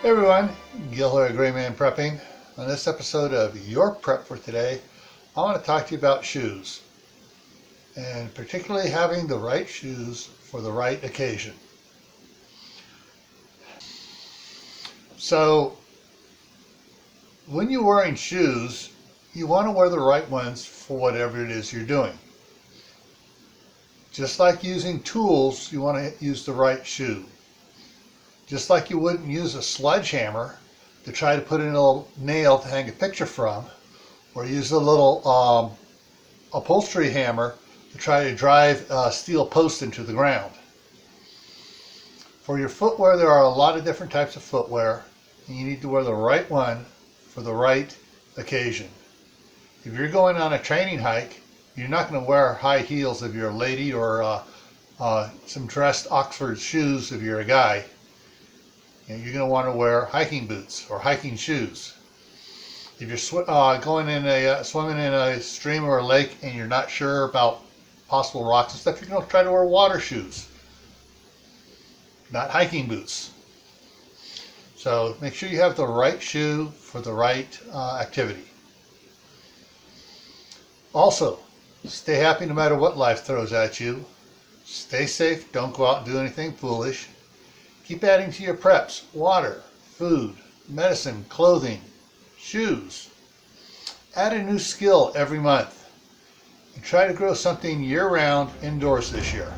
Hey everyone, Gil here at Grayman Prepping. On this episode of Your Prep for today, I want to talk to you about shoes, and particularly having the right shoes for the right occasion. So, when you're wearing shoes, you want to wear the right ones for whatever it is you're doing. Just like using tools, you want to use the right shoe. Just like you wouldn't use a sledgehammer to try to put in a little nail to hang a picture from, or use a little upholstery hammer to try to drive a steel post into the ground. For your footwear, there are a lot of different types of footwear, and you need to wear the right one for the right occasion. If you're going on a training hike, you're not going to wear high heels if you're a lady, or some dressed Oxford shoes if you're a guy. And you're going to want to wear hiking boots or hiking shoes. If you're swimming in a stream or a lake and you're not sure about possible rocks and stuff, you're going to try to wear water shoes, not hiking boots. So make sure you have the right shoe for the right activity. Also, stay happy no matter what life throws at you. Stay safe. Don't go out and do anything foolish. Keep adding to your preps: water, food, medicine, clothing, shoes. Add a new skill every month. And try to grow something year-round indoors this year.